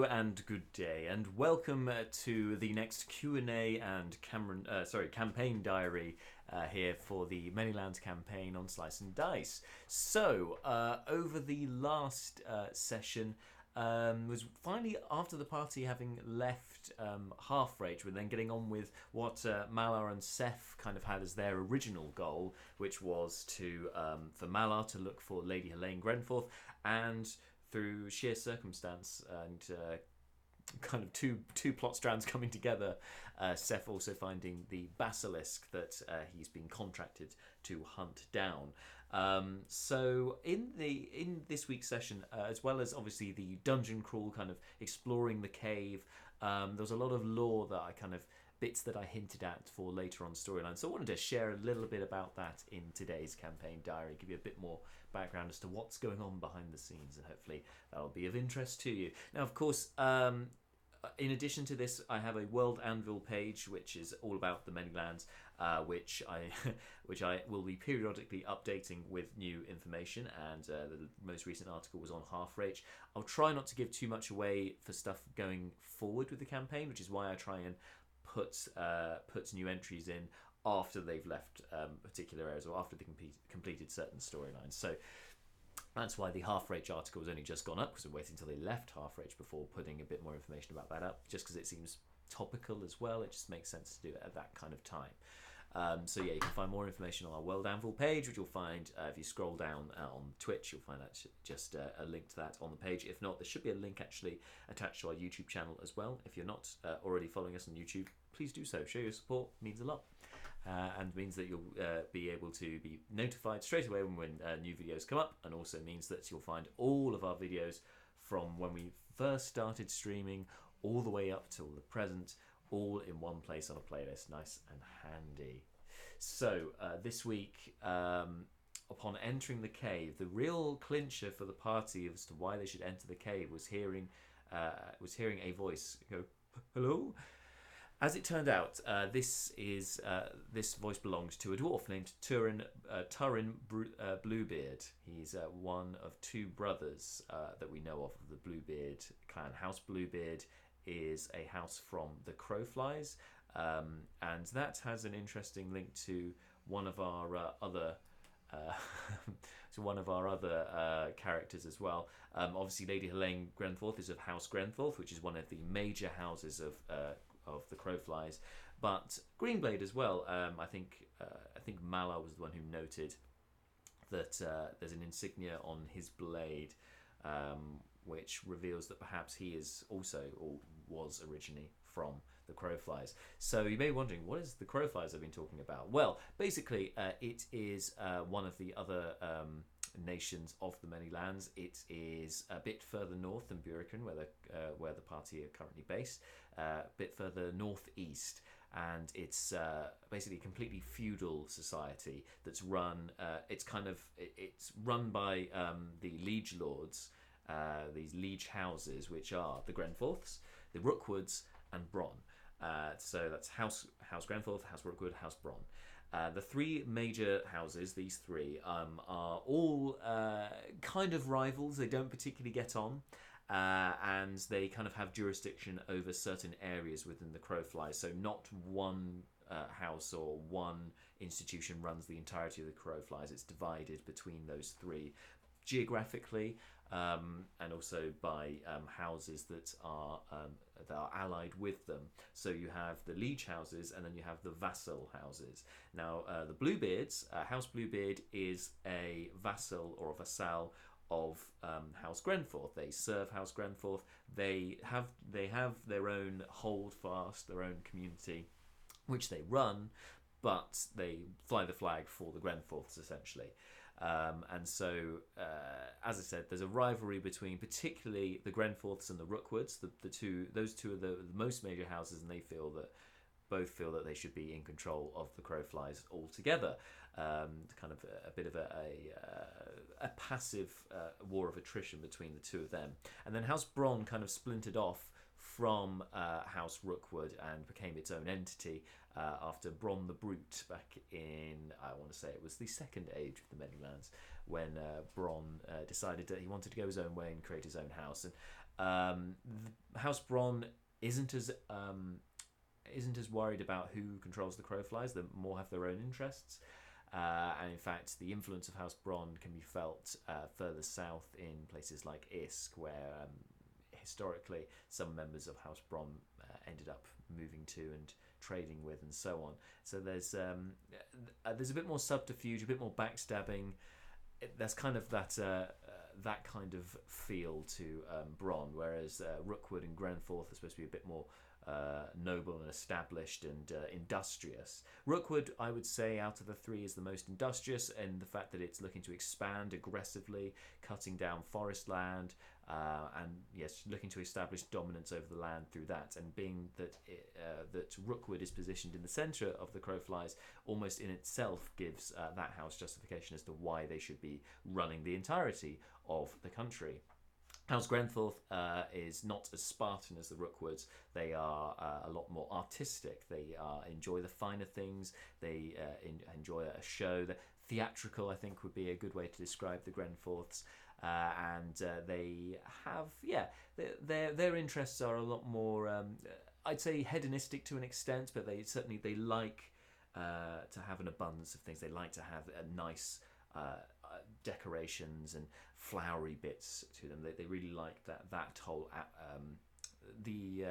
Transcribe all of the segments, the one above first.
and good day, and welcome to the next Q&A and campaign diary here for the Many Lands campaign on Slice and Dice. So, over the last session, was finally after the party having left Half-Rage, we're then getting on with what Malar and Seth kind of had as their original goal, which was for Malar to look for Lady Helene Grenforth, and through sheer circumstance and kind of two plot strands coming together, Seth also finding the Basilisk that he's been contracted to hunt down. So in this week's session, as well as obviously the dungeon crawl, kind of exploring the cave, there was a lot of lore that I kind of bits that I hinted at for later on storyline. So I wanted to share a little bit about that in today's campaign diary, give you a bit more background as to what's going on behind the scenes, and hopefully that'll be of interest to you. Now, of course, in addition to this, I have a World Anvil page, which is all about the Many Lands, which I will be periodically updating with new information. And the most recent article was on Half-Rage. I'll try not to give too much away for stuff going forward with the campaign, which is why I try and put new entries in after they've left particular areas or after they completed certain storylines. So that's why the Half-Rage article has only just gone up, because we're waiting until they left Half-Rage before putting a bit more information about that up, just because it seems topical as well. It just makes sense to do it at that kind of time. So yeah, you can find more information on our World Anvil page, which you'll find if you scroll down on Twitch. You'll find that just a link to that on the page. If not, there should be a link actually attached to our YouTube channel as well. If you're not already following us on YouTube, please do so. Show your support, means a lot, and means that you'll be able to be notified straight away when new videos come up, and also means that you'll find all of our videos from when we first started streaming all the way up till the present, all in one place on a playlist, nice and handy. So this week, upon entering the cave, the real clincher for the party as to why they should enter the cave was hearing a voice go, "Hello." As it turned out, this voice belonged to a dwarf named Turin Bluebeard. He's one of two brothers that we know of the Bluebeard clan. House Bluebeard is a house from the Crowflies, and that has an interesting link to one of our other characters as well. Obviously, Lady Helene Grenforth is of House Grenforth, which is one of the major houses of the Crowflies, but Greenblade as well. I think Malar was the one who noted that there's an insignia on his blade, which reveals that perhaps he is also, or was originally, from the Crowflies. So you may be wondering, what is the Crowflies I've been talking about? Well, basically, it is one of the other nations of the Many Lands. It is a bit further north than Burican, where the party are currently based, a bit further northeast, and it's basically a completely feudal society that's run. It's run by the liege lords. These liege houses, which are the Grenforths, the Rookwoods, and Bronn. So that's House Grenforth, House Rookwood, House Bronn. The three major houses, these three, are all kind of rivals. They don't particularly get on, and they kind of have jurisdiction over certain areas within the Crowflies. So not one house or one institution runs the entirety of the Crowflies. It's divided between those three, geographically, and also by houses that are allied with them. So you have the liege houses, and then you have the vassal houses. Now, the Bluebeards, House Bluebeard is a vassal or a vassal of House Grenforth. They serve House Grenforth. They have their own holdfast, their own community, which they run, but they fly the flag for the Grenforths, essentially. And so, as I said, there's a rivalry between particularly the Grenforths and the Rookwoods. Those two are the most major houses, and both feel that they should be in control of the Crowflies altogether. Kind of a bit of a passive war of attrition between the two of them. And then House Bronn kind of splintered off from House Rookwood and became its own entity after Bronn the Brute back in, I want to say it was the Second Age of the Many Lands, when Bronn decided that he wanted to go his own way and create his own house. And House Bronn isn't as worried about who controls the crowflies. They more have their own interests. And in fact, the influence of House Bronn can be felt further south in places like Isk, where historically some members of House Bronn ended up moving to and trading with, and so on. So there's a bit more subterfuge, a bit more backstabbing. There's kind of that kind of feel to Bronn, whereas Rookwood and Grenforth are supposed to be a bit more noble and established and industrious. Rookwood, I would say, out of the three, is the most industrious in the fact that it's looking to expand aggressively, cutting down forest land, and yes, looking to establish dominance over the land through that. And being that that Rookwood is positioned in the centre of the crowflies, almost in itself gives that house justification as to why they should be running the entirety of the country. House Grenforth is not as Spartan as the Rookwoods. They are a lot more artistic. They enjoy the finer things. They enjoy a show. The theatrical, I think, would be a good way to describe the Grenforths. And they have, their interests are a lot more, I'd say, hedonistic to an extent, but they like to have an abundance of things. They like to have a nice decorations and flowery bits to them. They really like that whole the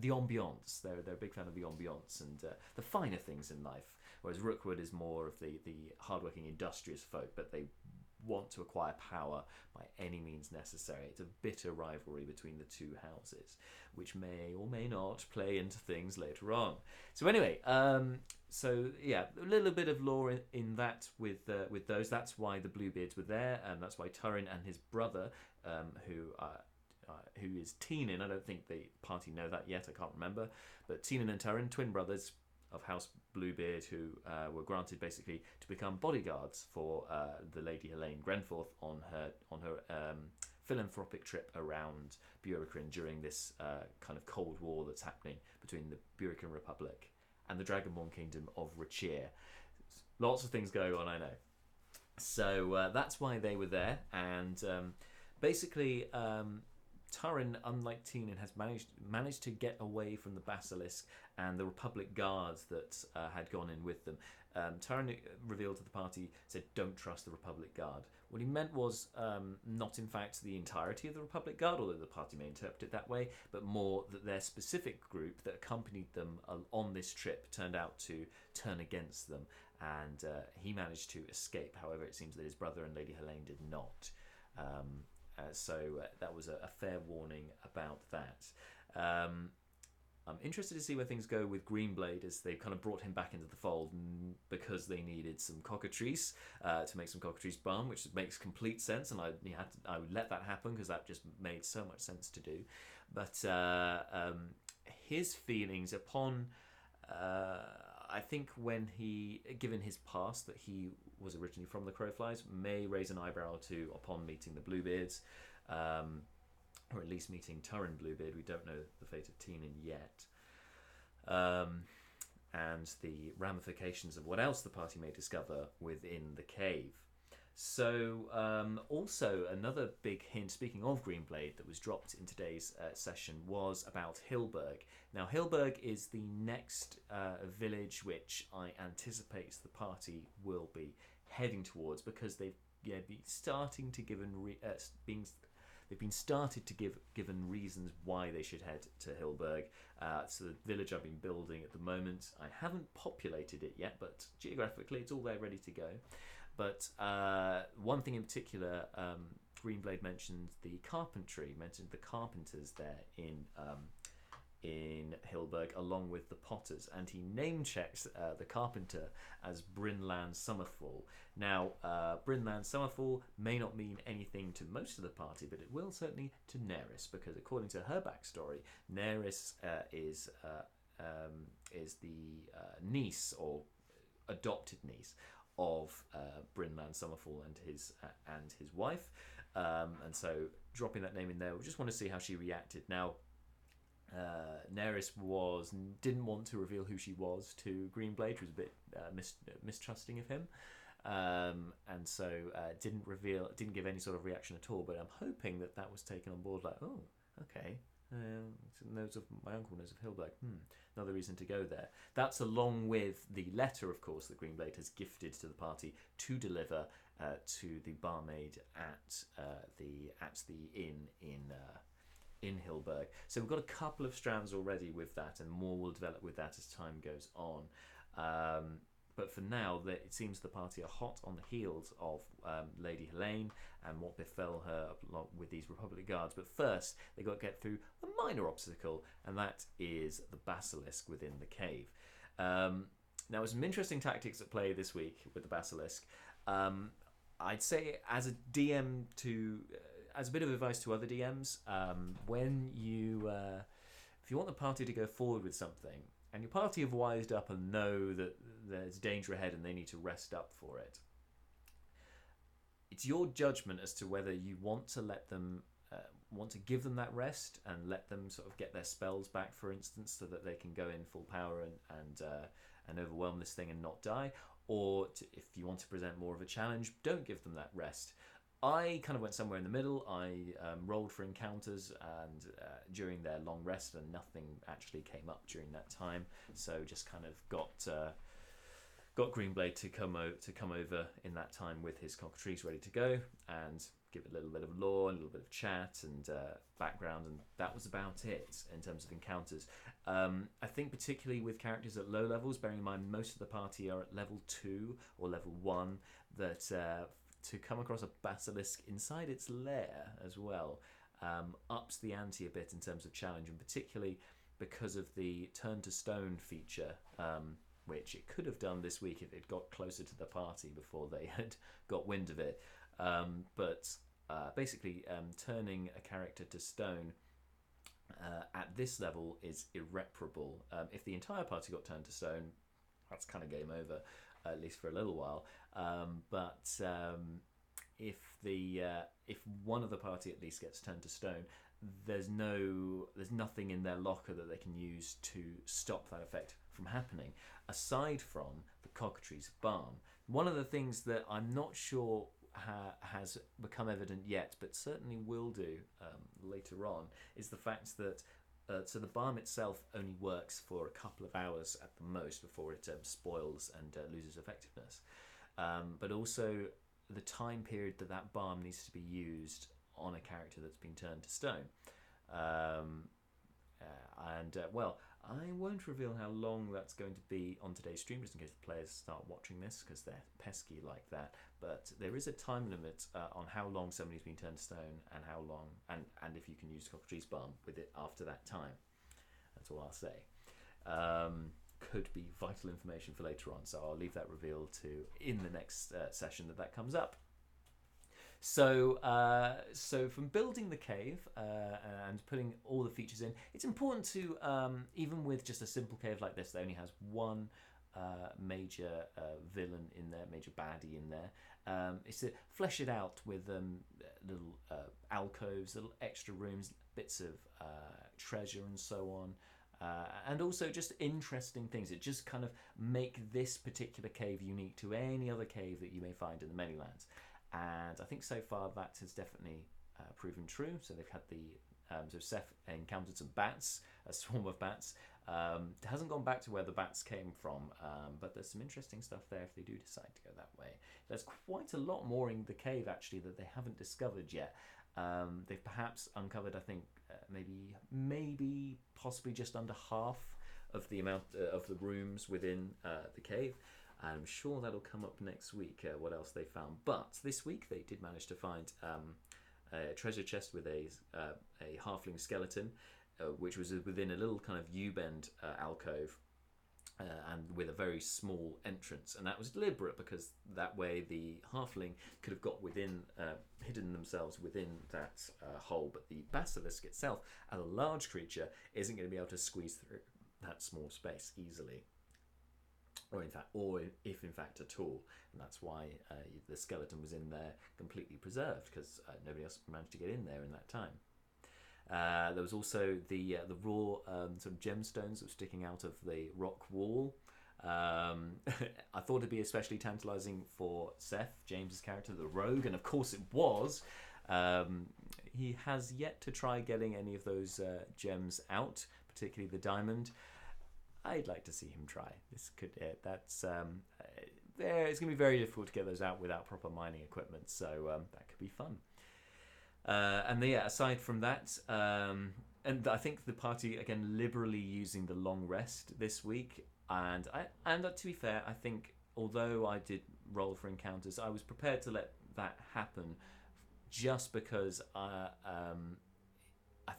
ambiance. They're a big fan of the ambiance and the finer things in life. Whereas Rookwood is more of the hardworking, industrious folk, but they want to acquire power by any means necessary. It's a bitter rivalry between the two houses, which may or may not play into things later on. So anyway, so yeah, a little bit of lore in that with those. That's why the Bluebeards were there, and that's why Turin and his brother, who is Tienin. I don't think the party know that yet. I can't remember, but Tienin and Turin, twin brothers of House Bluebeard, who were granted basically to become bodyguards for the Lady Helene Grenforth on her philanthropic trip around Buricrin during this kind of Cold War that's happening between the Buricrin Republic and the Dragonborn Kingdom of Rachir. Lots of things going on, I know. So that's why they were there, and basically Turin, unlike Tienin, has managed to get away from the Basilisk and the Republic guards that had gone in with them. Turin revealed to the party, said, "Don't trust the Republic Guard." What he meant was not, in fact, the entirety of the Republic Guard, although the party may interpret it that way, but more that their specific group that accompanied them on this trip turned out to turn against them, and he managed to escape. However, it seems that his brother and Lady Helene did not. So that was a fair warning about that. I'm interested to see where things go with Greenblade, as they've kind of brought him back into the fold because they needed some cockatrice to make some cockatrice balm, which makes complete sense, and I would let that happen because that just made so much sense to do. But his feelings upon, I think when given his past, that he was originally from the Crowflies, may raise an eyebrow or two upon meeting the Bluebeards, or at least meeting Turin Bluebeard. We don't know the fate of Tienin yet, and the ramifications of what else the party may discover within the cave. So also another big hint, speaking of Greenblade, that was dropped in today's session was about Hilberg. Now Hilberg is the next village which I anticipate the party will be heading towards, because they've been starting to they've been started to given reasons why they should head to Hilberg. So the village I've been building at the moment, I haven't populated it yet, but geographically it's all there ready to go. But one thing in particular, Greenblade mentioned the carpentry, mentioned the carpenters there in Hilberg, along with the potters, and he name checks the carpenter as Brynland Summerfall. Now, Brynland Summerfall may not mean anything to most of the party, but it will certainly to Nerys, because according to her backstory, Nerys is the niece, or adopted niece, of Brynland Summerfall and his wife, and so dropping that name in there, we just want to see how she reacted. Now, Nerys didn't want to reveal who she was to Greenblade. She was a bit mistrusting of him, and so didn't give any sort of reaction at all. But I'm hoping that that was taken on board. Like, oh, okay. My uncle knows of Hilberg. Another reason to go there. That's along with the letter, of course, that Greenblade has gifted to the party to deliver to the barmaid at the inn in Hilberg. So we've got a couple of strands already with that, and more will develop with that as time goes on. But for now, it seems the party are hot on the heels of Lady Helene and what befell her along with these Republic Guards. But first, they got to get through a minor obstacle, and that is the Basilisk within the cave. Now, there's some interesting tactics at play this week with the Basilisk. I'd say as a DM as a bit of advice to other DMs, when if you want the party to go forward with something, and your party have wised up and know that there's danger ahead and they need to rest up for it, it's your judgment as to whether you want to give them that rest and let them sort of get their spells back, for instance, so that they can go in full power and overwhelm this thing and not die, or if you want to present more of a challenge, don't give them that rest. I kind of went somewhere in the middle. I rolled for encounters and during their long rest, and nothing actually came up during that time. So just kind of got Greenblade to come over in that time with his cockatrice ready to go and give it a little bit of lore, a little bit of chat and background, and that was about it in terms of encounters. I think particularly with characters at low levels, bearing in mind most of the party are at level 2 or level 1, that to come across a basilisk inside its lair as well ups the ante a bit in terms of challenge, and particularly because of the turn to stone feature, which it could have done this week if it got closer to the party before they had got wind of it. But basically turning a character to stone at this level is irreparable. If the entire party got turned to stone, that's kind of game over, at least for a little while. But if one of the party at least gets turned to stone, there's nothing in their locker that they can use to stop that effect from happening, aside from the cockatrice balm. One of the things that I'm not sure has become evident yet, but certainly will do later on, is the fact that so the balm itself only works for a couple of hours at the most before it spoils and loses effectiveness. But also the time period that balm needs to be used on a character that's been turned to stone. Well, I won't reveal how long that's going to be on today's stream, just in case the players start watching this, because they're pesky like that. But there is a time limit on how long somebody's been turned to stone, and how long, and if you can use cockatrice balm with it after that time. That's all I'll say. Could be vital information for later on, so I'll leave that reveal to in the next session that comes up. So from building the cave and putting all the features in, it's important to, even with just a simple cave like this that only has one major villain in there, major baddie in there, is to flesh it out with little alcoves, little extra rooms, bits of treasure and so on. And also just interesting things. It just kind of make this particular cave unique to any other cave that you may find in the many lands. And I think so far that has definitely proven true. So they've had so Seth encountered some bats, a swarm of bats. It hasn't gone back to where the bats came from, but there's some interesting stuff there if they do decide to go that way. There's quite a lot more in the cave actually that they haven't discovered yet. They've perhaps uncovered, I think, maybe possibly just under half of the amount of the rooms within the cave. I'm sure that'll come up next week, what else they found. But this week they did manage to find a treasure chest with a halfling skeleton, which was within a little kind of U-bend alcove, and with a very small entrance. And that was deliberate, because that way the halfling could have got hidden themselves within that hole. But the basilisk itself, as a large creature, isn't going to be able to squeeze through that small space easily. Or if in fact at all, and that's why the skeleton was in there completely preserved, because nobody else managed to get in there in that time. There was also the raw sort of gemstones that were sticking out of the rock wall, I thought it'd be especially tantalizing for Seth, James's character, the rogue, and of course it was. He has yet to try getting any of those gems out, particularly the diamond. I'd like to see him try. This could that's it's going to be very difficult to get those out without proper mining equipment, so that could be fun. And yeah, aside from that, and I think the party again liberally using the long rest this week. And to be fair, I think although I did roll for encounters, I was prepared to let that happen, just because I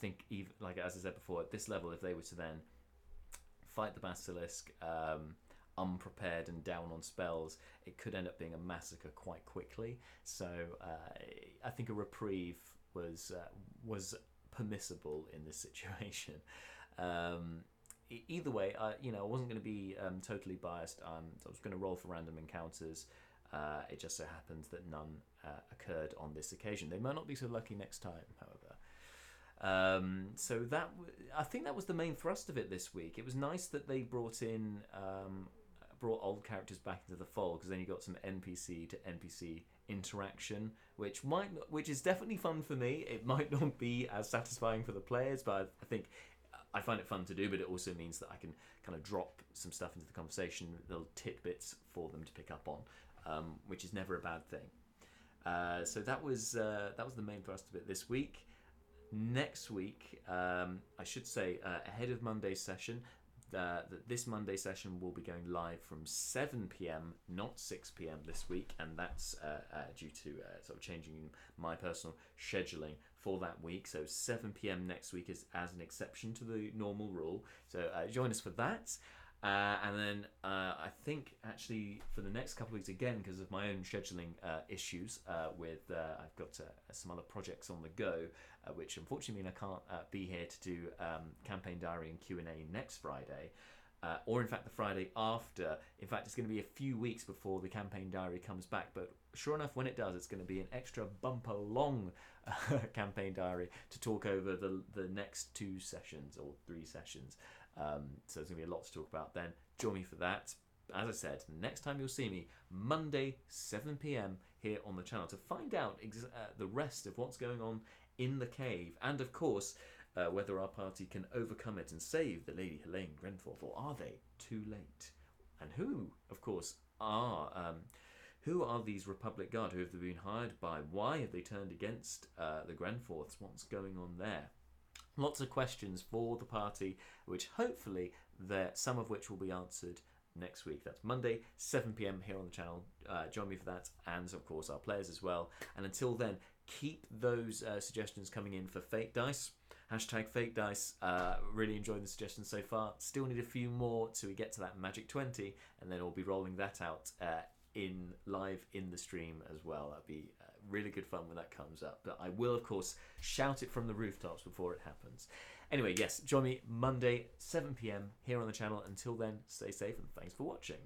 think even like as I said before, at this level, if they were to then fight the Basilisk unprepared and down on spells, it could end up being a massacre quite quickly. So I think a reprieve was permissible in this situation. Either way, I wasn't going to be totally biased. I was going to roll for random encounters. It just so happens that none occurred on this occasion. They might not be so lucky next time, however. So I think that was the main thrust of it this week. It was nice that they brought old characters back into the fold, because then you got some NPC to NPC interaction, which is definitely fun for me. It might not be as satisfying for the players, but I think I find it fun to do, but it also means that I can kind of drop some stuff into the conversation, little tidbits for them to pick up on, which is never a bad thing. So that was the main thrust of it this week. Next week, I should say, ahead of Monday's session, that this Monday session will be going live from 7 p.m, not 6 p.m. this week, and that's due to sort of changing my personal scheduling for that week. So 7 p.m. next week is as an exception to the normal rule. So join us for that. And then I think actually for the next couple of weeks, again, because of my own scheduling issues with I've got some other projects on the go, which unfortunately mean I can't be here to do Campaign Diary and Q&A next Friday, or in fact the Friday after. In fact, it's going to be a few weeks before the Campaign Diary comes back, but sure enough, when it does, it's going to be an extra bumper long Campaign Diary to talk over the next 2 sessions or 3 sessions. So there's going to be a lot to talk about then. Join me for that. As I said, next time you'll see me, Monday, 7 p.m. here on the channel, to find out the rest of what's going on in the cave, and of course, whether our party can overcome it and save the Lady Helene Grenforth, or are they too late? And who, of course, are these Republic Guard? Who have they been hired by? Why have they turned against the Grenforths? What's going on there? Lots of questions for the party, which hopefully some of which will be answered next week. That's Monday, 7 p.m. here on the channel. Join me for that, and of course our players as well. And until then, keep those suggestions coming in for Fake Dice. Hashtag Fake Dice. Really enjoying the suggestions so far. Still need a few more till we get to that magic 20, and then we'll be rolling that out live in the stream as well. That'd be really good fun when that comes up, but I will of course shout it from the rooftops before it happens. Anyway, yes, join me Monday 7 p.m. here on the channel. Until then, stay safe and thanks for watching.